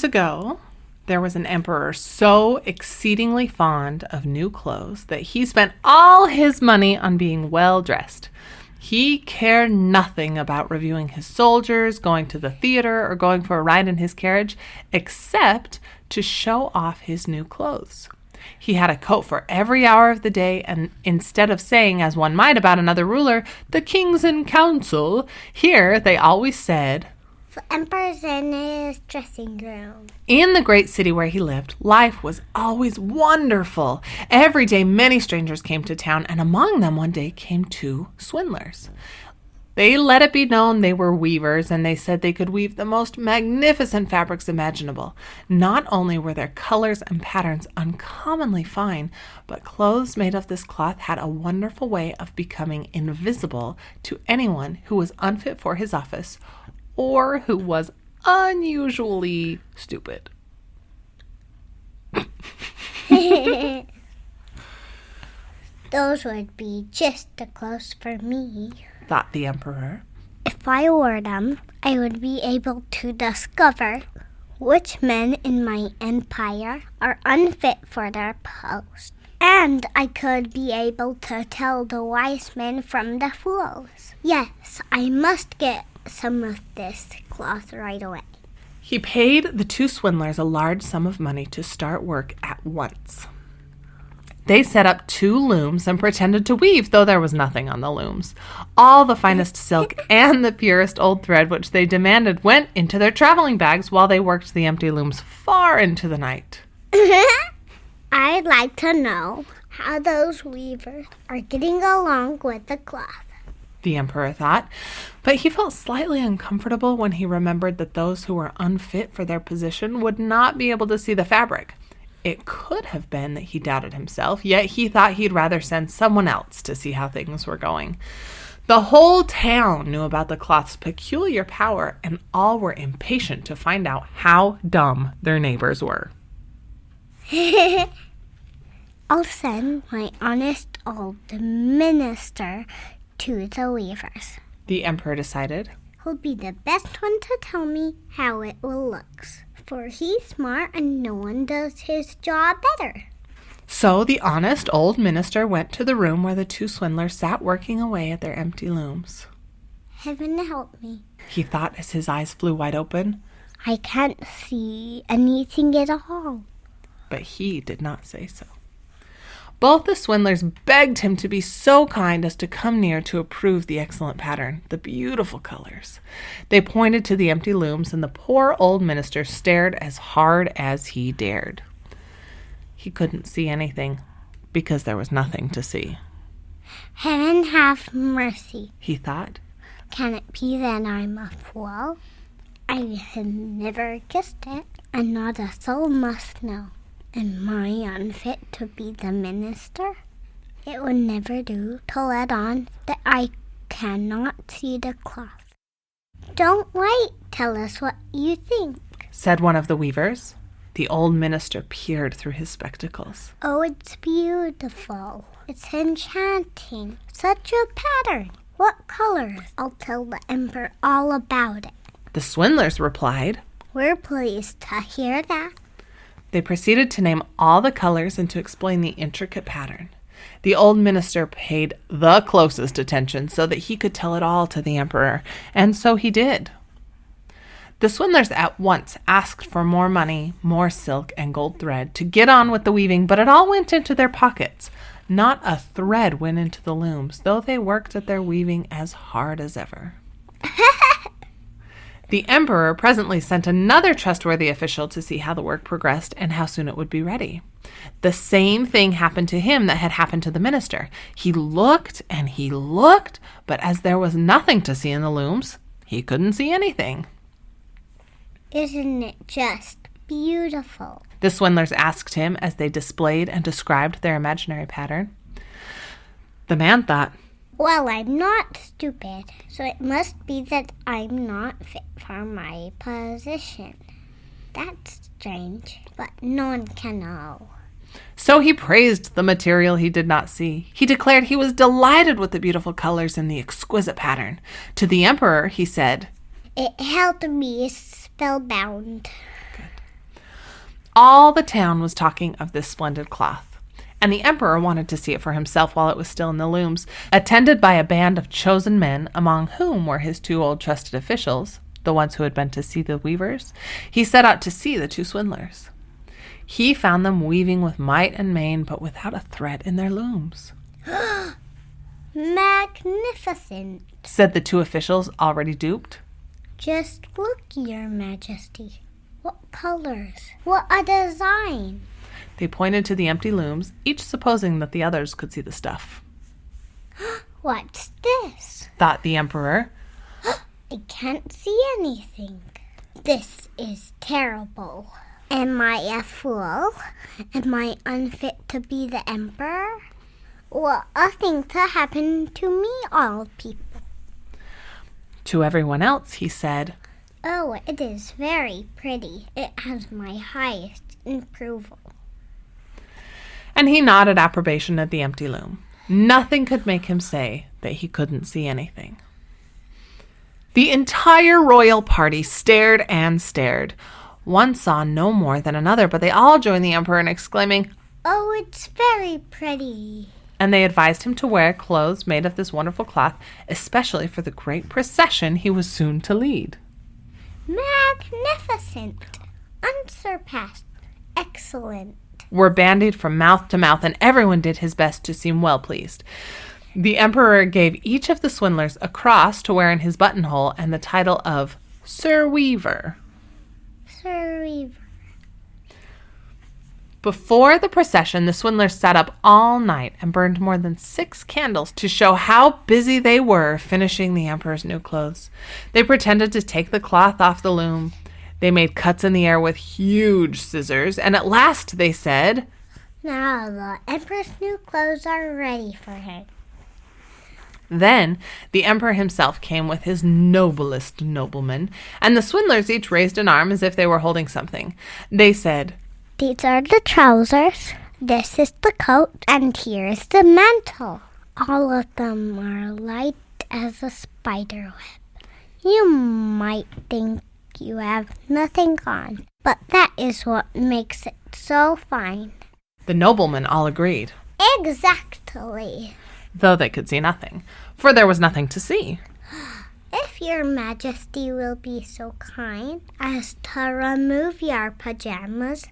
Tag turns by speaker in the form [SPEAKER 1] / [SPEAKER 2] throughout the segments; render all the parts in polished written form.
[SPEAKER 1] Ago, there was an emperor so exceedingly fond of new clothes that he spent all his money on being well dressed. He cared nothing about reviewing his soldiers, going to the theater, or going for a ride in his carriage, except to show off his new clothes. He had a coat for every hour of the day, and instead of saying, as one might about another ruler, "The king's in council," here they always said,
[SPEAKER 2] "The emperor's in his dressing room."
[SPEAKER 1] In the great city where he lived, life was always wonderful. Every day many strangers came to town, and among them one day came two swindlers. They let it be known they were weavers, and they said they could weave the most magnificent fabrics imaginable. Not only were their colors and patterns uncommonly fine, but clothes made of this cloth had a wonderful way of becoming invisible to anyone who was unfit for his office or who was unusually stupid.
[SPEAKER 2] Those would be just the clothes for me,
[SPEAKER 1] thought the emperor.
[SPEAKER 2] If I wore them, I would be able to discover which men in my empire are unfit for their post. And I could be able to tell the wise men from the fools. Yes, I must get some of this cloth right away.
[SPEAKER 1] He paid the two swindlers a large sum of money to start work at once. They set up two looms and pretended to weave, though there was nothing on the looms. All the finest silk and the purest old thread which they demanded went into their traveling bags while they worked the empty looms far into the night.
[SPEAKER 2] I'd like to know how those weavers are getting along with the cloth,
[SPEAKER 1] the emperor thought, but he felt slightly uncomfortable when he remembered that those who were unfit for their position would not be able to see the fabric. It could have been that he doubted himself, yet he thought he'd rather send someone else to see how things were going. The whole town knew about the cloth's peculiar power, and all were impatient to find out how dumb their neighbors were.
[SPEAKER 2] I'll send my honest old minister to the weavers,
[SPEAKER 1] the emperor decided.
[SPEAKER 2] He'll be the best one to tell me how it will look, for he's smart and no one does his job better.
[SPEAKER 1] So the honest old minister went to the room where the two swindlers sat working away at their empty looms.
[SPEAKER 2] Heaven help me,
[SPEAKER 1] he thought as his eyes flew wide open.
[SPEAKER 2] I can't see anything at all.
[SPEAKER 1] But he did not say so. Both the swindlers begged him to be so kind as to come near to approve the excellent pattern, the beautiful colors. They pointed to the empty looms, and the poor old minister stared as hard as he dared. He couldn't see anything, because there was nothing to see.
[SPEAKER 2] Heaven have mercy,
[SPEAKER 1] he thought.
[SPEAKER 2] Can it be that I'm a fool? I have never kissed it, and not a soul must know. Am I unfit to be the minister? It would never do to let on that I cannot see the cloth. Don't wait, tell us what you think,
[SPEAKER 1] said one of the weavers. The old minister peered through his spectacles.
[SPEAKER 2] Oh, it's beautiful. It's enchanting. Such a pattern. What colors? I'll tell the emperor all about it.
[SPEAKER 1] The swindlers replied.
[SPEAKER 2] We're pleased to hear that.
[SPEAKER 1] They proceeded to name all the colors and to explain the intricate pattern. The old minister paid the closest attention so that he could tell it all to the emperor, and so he did. The swindlers at once asked for more money, more silk and gold thread to get on with the weaving, but it all went into their pockets. Not a thread went into the looms, though they worked at their weaving as hard as ever. The emperor presently sent another trustworthy official to see how the work progressed and how soon it would be ready. The same thing happened to him that had happened to the minister. He looked and he looked, but as there was nothing to see in the looms, he couldn't see anything.
[SPEAKER 2] Isn't it just beautiful?
[SPEAKER 1] The swindlers asked him as they displayed and described their imaginary pattern. The man thought,
[SPEAKER 2] well, I'm not stupid, so it must be that I'm not fit for my position. That's strange, but no one can know.
[SPEAKER 1] So he praised the material he did not see. He declared he was delighted with the beautiful colors and the exquisite pattern. To the emperor, he said,
[SPEAKER 2] It held me spellbound.
[SPEAKER 1] Good. All the town was talking of this splendid cloth, and the emperor wanted to see it for himself while it was still in the looms. Attended by a band of chosen men, among whom were his 2 old trusted officials, the ones who had been to see the weavers, he set out to see the 2 swindlers. He found them weaving with might and main, but without a thread in their looms.
[SPEAKER 2] Magnificent,
[SPEAKER 1] said the 2 officials, already duped.
[SPEAKER 2] Just look, Your Majesty. What colors? What a design!
[SPEAKER 1] They pointed to the empty looms, each supposing that the others could see the stuff.
[SPEAKER 2] What's this?
[SPEAKER 1] Thought the emperor.
[SPEAKER 2] I can't see anything. This is terrible. Am I a fool? Am I unfit to be the emperor? What a thing to happen to me, all people.
[SPEAKER 1] To everyone else, he said,
[SPEAKER 2] Oh, it is very pretty. It has my highest approval.
[SPEAKER 1] And he nodded approbation at the empty loom. Nothing could make him say that he couldn't see anything. The entire royal party stared and stared. One saw no more than another, but they all joined the emperor in exclaiming,
[SPEAKER 2] Oh, it's very pretty.
[SPEAKER 1] And they advised him to wear clothes made of this wonderful cloth, especially for the great procession he was soon to lead.
[SPEAKER 2] Magnificent, unsurpassed, excellent,
[SPEAKER 1] were bandied from mouth to mouth, and everyone did his best to seem well pleased. The emperor gave each of the swindlers a cross to wear in his buttonhole and the title of Sir Weaver.
[SPEAKER 2] Sir Weaver.
[SPEAKER 1] Before the procession, the swindlers sat up all night and burned more than 6 candles to show how busy they were finishing the emperor's new clothes. They pretended to take the cloth off the loom. They made cuts in the air with huge scissors, and at last they said,
[SPEAKER 2] Now the emperor's new clothes are ready for him.
[SPEAKER 1] Then the emperor himself came with his noblest noblemen, and the swindlers each raised an arm as if they were holding something. They said,
[SPEAKER 2] These are the trousers, this is the coat, and here is the mantle. All of them are light as a spider web. You might think you have nothing on, but that is what makes it so fine.
[SPEAKER 1] The noblemen all agreed,
[SPEAKER 2] Exactly.
[SPEAKER 1] though they could see nothing, for there was nothing to see.
[SPEAKER 2] If your majesty will be so kind as to remove your pajamas,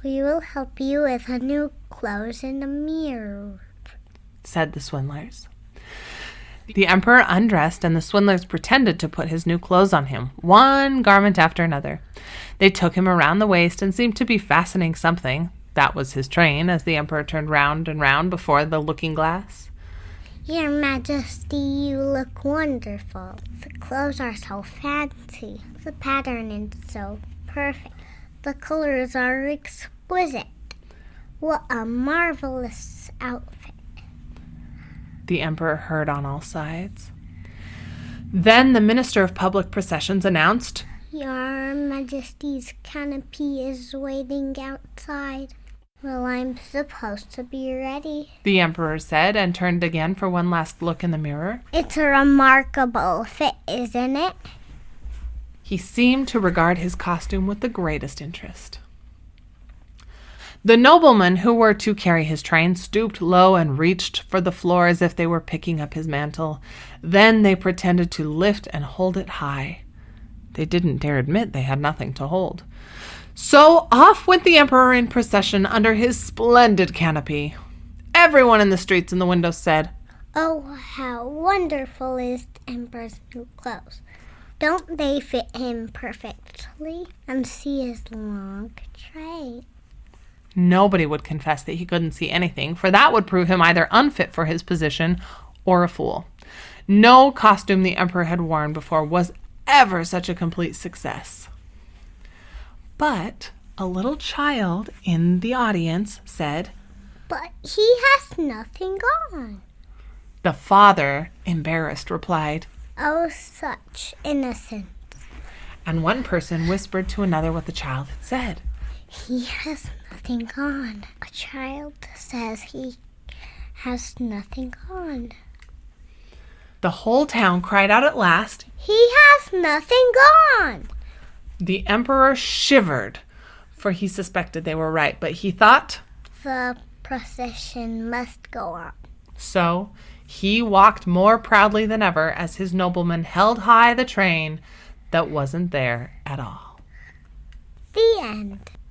[SPEAKER 2] we will help you with a new clothes in the mirror,
[SPEAKER 1] said the swindlers. The emperor undressed, and the swindlers pretended to put his new clothes on him, one garment after another. They took him around the waist and seemed to be fastening something. That was his train, as the emperor turned round and round before the looking-glass.
[SPEAKER 2] Your Majesty, you look wonderful. The clothes are so fancy. The pattern is so perfect. The colors are exquisite. What a marvelous outfit.
[SPEAKER 1] The emperor heard on all sides. Then the minister of public processions announced,
[SPEAKER 2] Your Majesty's canopy is waiting outside. Well, I'm supposed to be ready.
[SPEAKER 1] the emperor said, and turned again for one last look in the mirror.
[SPEAKER 2] It's a remarkable fit, isn't it?
[SPEAKER 1] He seemed to regard his costume with the greatest interest. The noblemen who were to carry his train stooped low and reached for the floor as if they were picking up his mantle. Then they pretended to lift and hold it high. They didn't dare admit they had nothing to hold. So off went the emperor in procession under his splendid canopy. Everyone in the streets and the windows said,
[SPEAKER 2] Oh, how wonderful is the Emperor's new clothes. Don't they fit him perfectly? And see his long train.
[SPEAKER 1] Nobody would confess that he couldn't see anything, for that would prove him either unfit for his position or a fool. No costume the emperor had worn before was ever such a complete success. But a little child in the audience said,
[SPEAKER 2] But he has nothing on.
[SPEAKER 1] The father, embarrassed, replied,
[SPEAKER 2] Oh, such innocence.
[SPEAKER 1] and one person whispered to another what the child had said.
[SPEAKER 2] He has nothing on. A child says he has nothing on.
[SPEAKER 1] The whole town cried out at last.
[SPEAKER 2] He has nothing on.
[SPEAKER 1] The emperor shivered, for he suspected they were right, but he thought,
[SPEAKER 2] the procession must go on.
[SPEAKER 1] so he walked more proudly than ever as his nobleman held high the train that wasn't there at all.
[SPEAKER 2] The end.